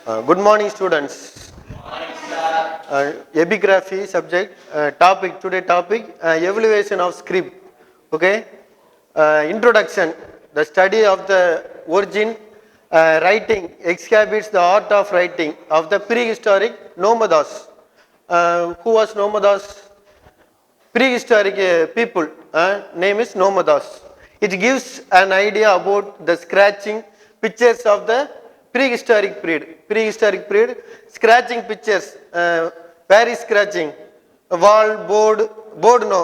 Good morning, students. Epigraphy subject topic today topic evaluation of script. Okay. Introduction: the study of the origin, writing exhibits the art of writing of the prehistoric nomads. Who was nomads? Prehistoric people. Name is nomads. It gives an idea about the scratching pictures of the prehistoric period. Prehistoric period, scratching pictures. Where is scratching? Wall, board no.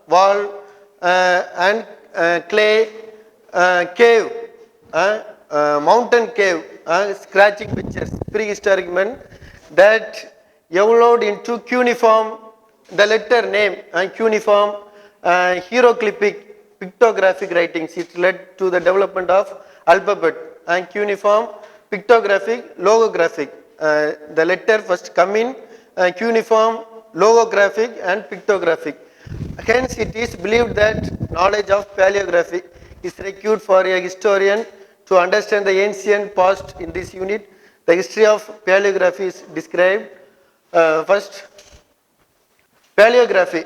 Wall and clay, cave, mountain cave, scratching pictures. Prehistoric men that evolved into cuneiform, the letter name and cuneiform, hieroglyphic, pictographic writings. It led to the development of alphabet and cuneiform, pictographic, logographic. The letter first come in cuneiform, logographic and pictographic. Hence it is believed that knowledge of paleography is required for a historian to understand the ancient past. In this unit, the history of paleography is described. First, paleography.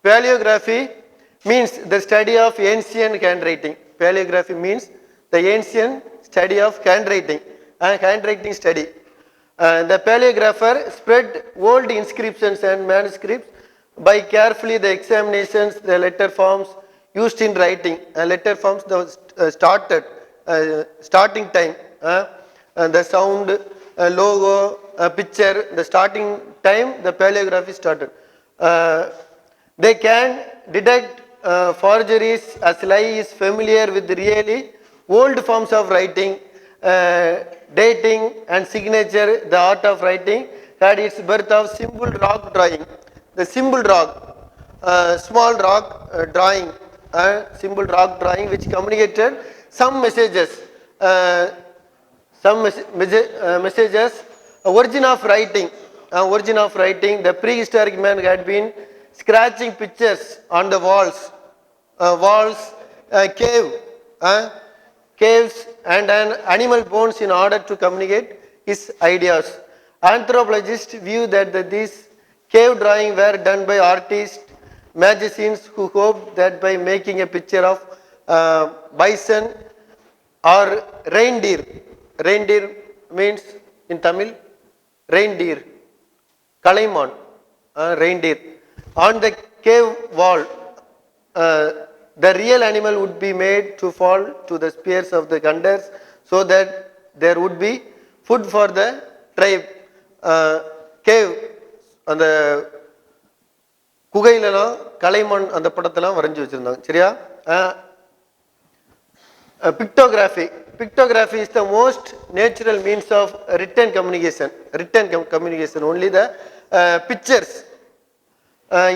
Paleography means the study of ancient handwriting. Paleography means the ancient study of handwriting and handwriting study. The paleographer spread old inscriptions and manuscripts by carefully the examinations, the letter forms used in writing. Letter forms the starting time, the sound, logo, picture, the starting time, the paleography started. They can detect forgeries as Lai is familiar with really old forms of writing, dating and signature. The art of writing had its birth of symbol rock drawing. The symbol rock, small rock drawing, symbol rock drawing which communicated some messages. Messages. Origin of writing. The prehistoric man had been scratching pictures on the walls, caves and animal bones in order to communicate his ideas. Anthropologists view that these cave drawings were done by artists, magicians who hoped that by making a picture of bison or reindeer. Reindeer means in Tamil reindeer, Kalaiman, reindeer. On the cave wall, the real animal would be made to fall to the spears of the hunters so that there would be food for the tribe. Cave, அந்த குகையிலலாம் கலைமண் அந்த படத்தெல்லாம் வரைஞ்சி வச்சிருந்தாங்க. சரியா? Pictography. Pictography is the most natural means of written communication. Only the pictures.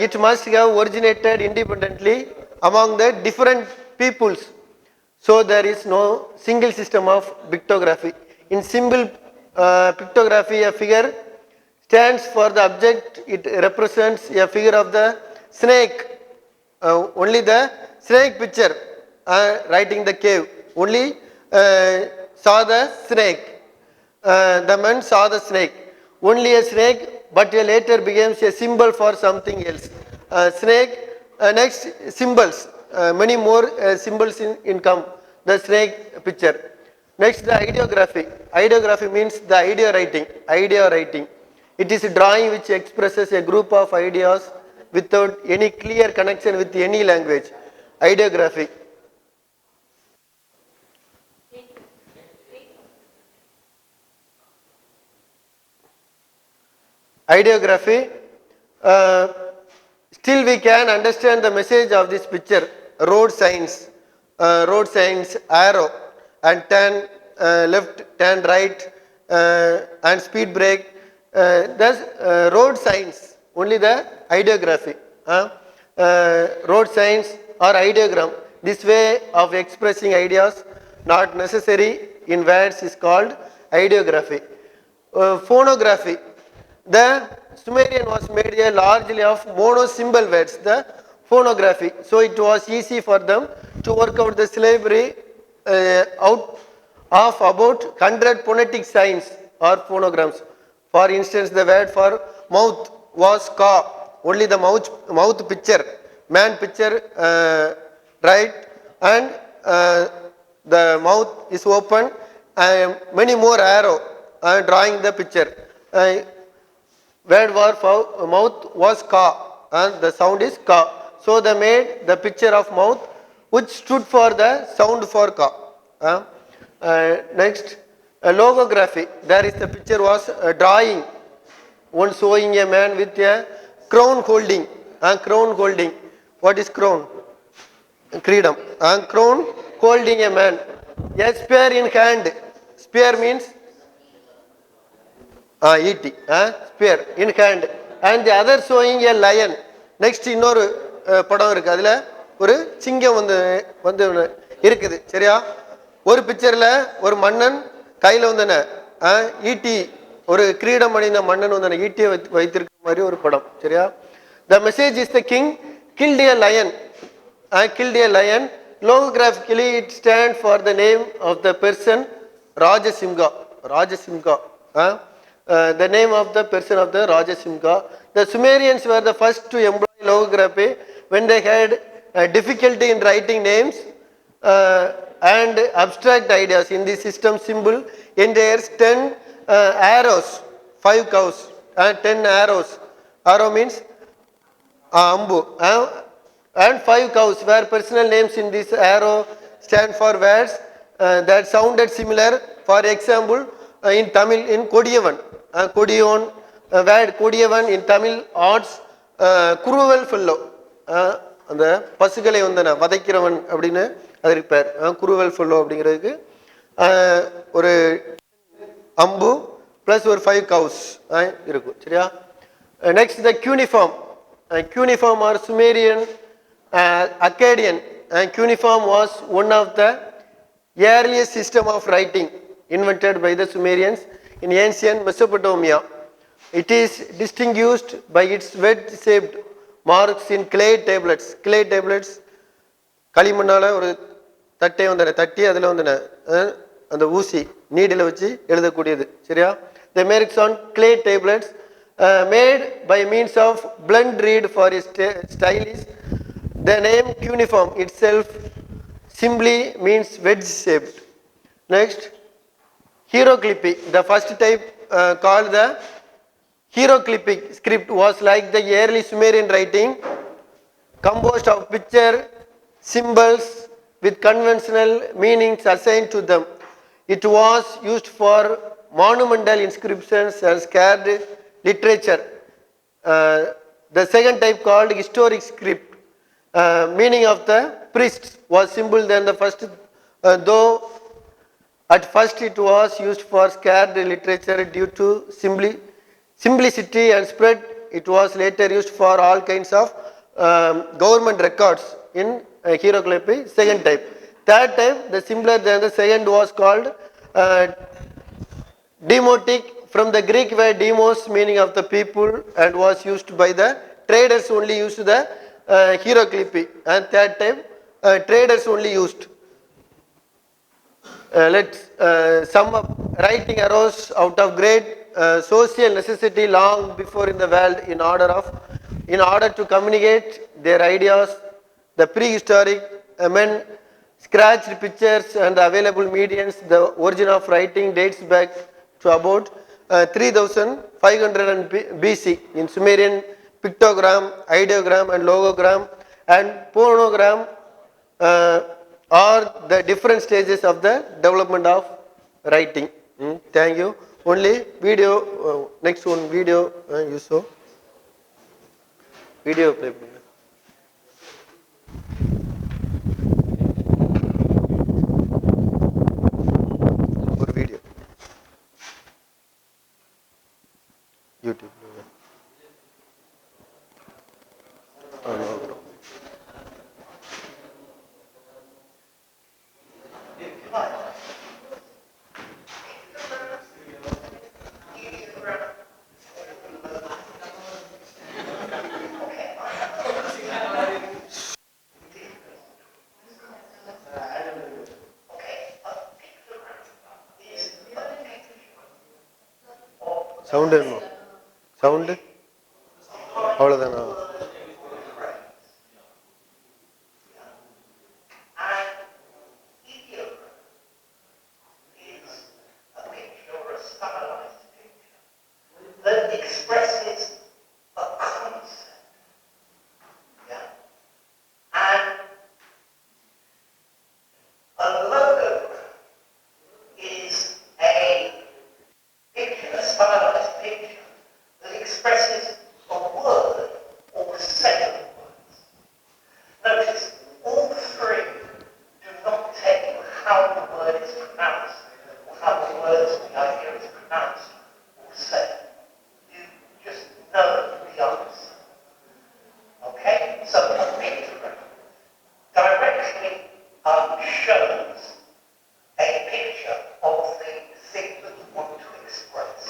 It must have originated independently among the different peoples. So there is no single system of pictography. In simple pictography, a figure stands for the object. It represents a figure of the snake. Only the snake picture. Writing the cave. Only saw the snake. The man saw the snake. Only a snake, but later becomes a symbol for something else. Snake, next symbols. Many more symbols in come. The snake picture. Next, the ideography. Ideography means the idea writing. It is a drawing which expresses a group of ideas without any clear connection with any language. Ideography. Ideography. Still we can understand the message of this picture. Road signs, arrow, and turn left, turn right, and speed brake. Thus road signs, only the ideography. Road signs or ideogram. This way of expressing ideas not necessary in words is called ideography. Phonography. The Sumerian was made largely of monosymbol words, the phonography. So it was easy for them to work out the syllabary of about 100 phonetic signs or phonograms. For instance, the word for mouth was ka, only the mouth picture, man picture, right, and the mouth is open, and many more arrow drawing the picture. Word for mouth was ka, and the sound is ka. So they made the picture of mouth, which stood for the sound for ka. Next, logography. There is the picture was drawing, one showing a man with a crown holding. Crown holding. What is crown? Freedom. Crown holding a man. A spear in hand. Spear means E.T. Spear in hand. And the other showing a lion. Next இன்னொரு படம் இருக்கு, அதுல ஒரு சிங்கம் வந்து இருக்குது. சரியா? ஒரு பிக்சர்ல ஒரு மன்னன் கையில வந்து ஈட்டி, ஒரு கிரீடம் அணிந்த மன்னன் வந்து ஈட்டியை வைத்திருக்கிற மாதிரி ஒரு படம். சரியா? The message is the king killed a lion. Killed a lion. Logographically it stands for the name of the person Rajasimha. Rajasimha. The name of the person of the Rajasimha. The Sumerians were the first to employ logography when they had difficulty in writing names and abstract ideas. In the system symbol enters 10 arrows, 5 cows, 10 arrows. Arrow means ambu, and 5 cows, where personal names in this arrow stand for words that sounded similar. For example, in Tamil, in Kodiyavan, Kodiyavan, word Kodiyavan in Tamil odds cruel fellow. அந்த பசுகளை வந்து வதைக்கிறவன் அப்படின்னு அது இருப்பார். குருவல் fellow அப்படிங்கிறதுக்கு ஒரு அம்பு plus ஒரு 5 cows இருக்கும். சரியா? Next the cuneiform. Cuneiform or Sumerian Akkadian. Cuneiform was one of the earliest system of writing invented by the Sumerians in ancient Mesopotamia. It is distinguished by its wedge-shaped marks in clay tablets. Clay tablets, களிமண்ணால ஒரு தட்டை வந்து தட்டி அதில் வந்து அந்த ஊசி needle வச்சு எழுதக்கூடியது. சரியா? The marks on clay tablets made by means of blunt reed for its stylish. The name cuneiform itself simply means wedge-shaped. Next, hieroglyphy. The first type called the hieroglyphic script was like the early Sumerian writing, composed of picture symbols with conventional meanings assigned to them. It was used for monumental inscriptions and sacred literature. The second type called historic script, meaning of the priests, was simple than the first, though at first it was used for sacred literature due to simplicity and spread. It was later used for all kinds of government records in hieroglyphy. Second type. Third type, the simpler than the second, was called demotic, from the Greek word demos, meaning of the people, and was used by the traders only used the hieroglyphy. And third type, traders only used. Let's sum up. Writing arose out of great social necessity long before in the world in order to communicate their ideas. The prehistoric men scratched pictures and the available mediums. The origin of writing dates back to about 3500 BC in Sumerian pictogram, ideogram and logogram and phonogram are the different stages of the development of writing. Thank you. Only video, next one video you saw. Video play. Or video. YouTube. Sound வேணுமா? Sound அவ்வளோதானா? That expresses a concept, yeah, and a logogram is a picture, a stylized picture that expresses a word or a set of words. Notice, all three do not tell you how the word is pronounced or how the words or the idea is pronounced or said. You just know the answer. Okay? So a pictogram directly shows a picture of the thing that you want to express.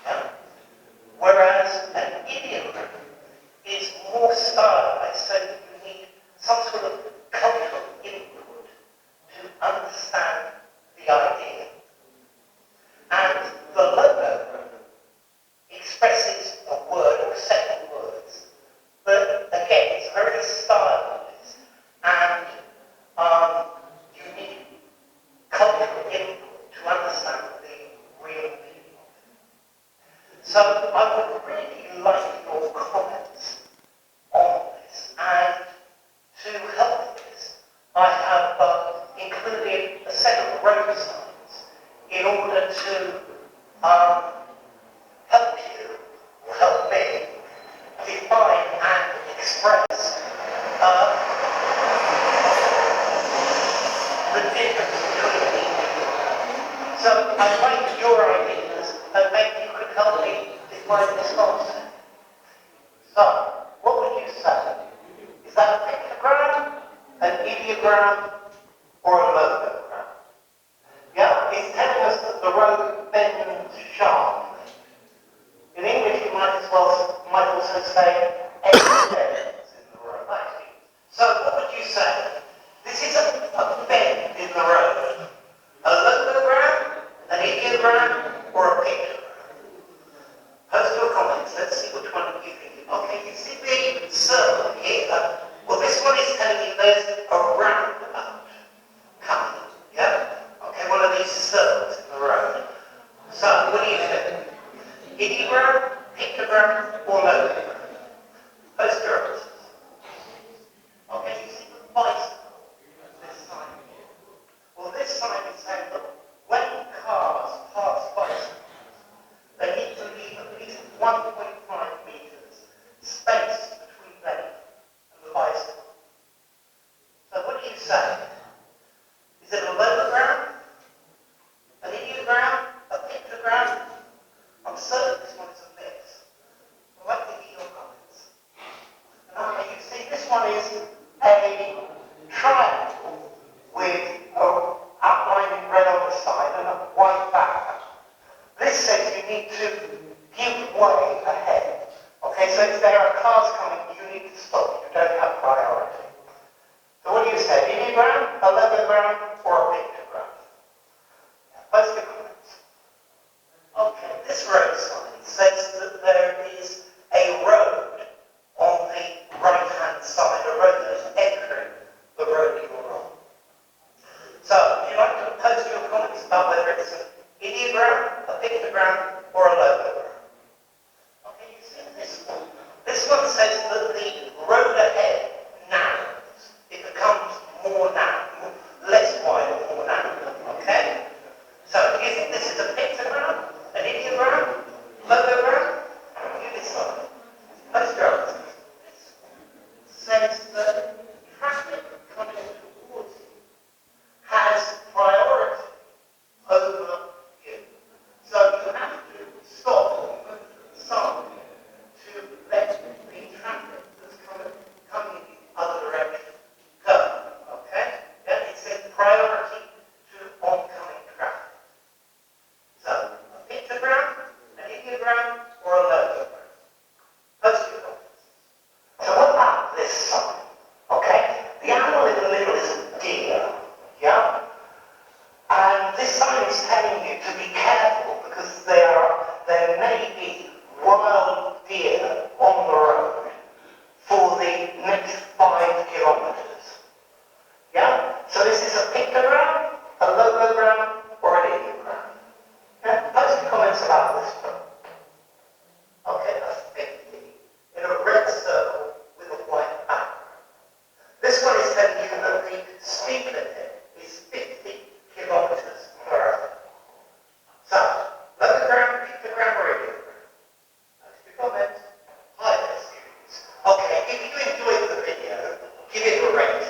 Yeah? Whereas an ideogram is more stylized, so that you need some sort of cultural input to understand the idea. And the logogram expresses a word or a set of words, but again, it's very stylized, and you need cultural input to understand the real meaning of it. So I would really like your comments on this, and to help this, I have included a set of road signs in order to help you, or help me, define and express the difference between each. So I'd like your ideas, and maybe you could help me define this concept. So, what would you say? Is that a pictogram, an ideogram, or a logogram? Yeah, it's telling us that the road bends sharply. In English, you might also say bends in the road. So, what would you say? This is a bend in the road. A logogram, an ideogram, or a pictogram? Post your comments. Let's see which one you think. Okay, you see the circle here. Well, this one is telling you there's a roundabout coming. Yeah? Okay, one of these circles in the road. So, what do you think? Ideogram, pictogram, or logogram? Post your answers. Okay, you see the bicycle, this sign here. Well, this sign is saying that when cars pass bicycles, they need to leave at least 1.5 meters space between them and the bicycle. So what do you say? Is it a logogram, an ideogram, a pictogram? I'm certain this one is a mix. I'd like to hear your comments. Okay, you see this one is a triangle with an outline in red on the side and a white background. This says you need to give way ahead. Okay, so if there are cars coming, you need to stop. You don't have priority. So what do you say? Ideogram, a logogram, or a pictogram? Post your comments. Okay, this road sign says that there is a road on the right-hand side, a road that's entering the road you're on. So, would you like to post your comments about whether it's an ideogram, a pictogram, or a logogram? Okay, you see this one. This one says that the road ahead comments? Hi there, students. Okay, if you enjoyed the video, give it a rating.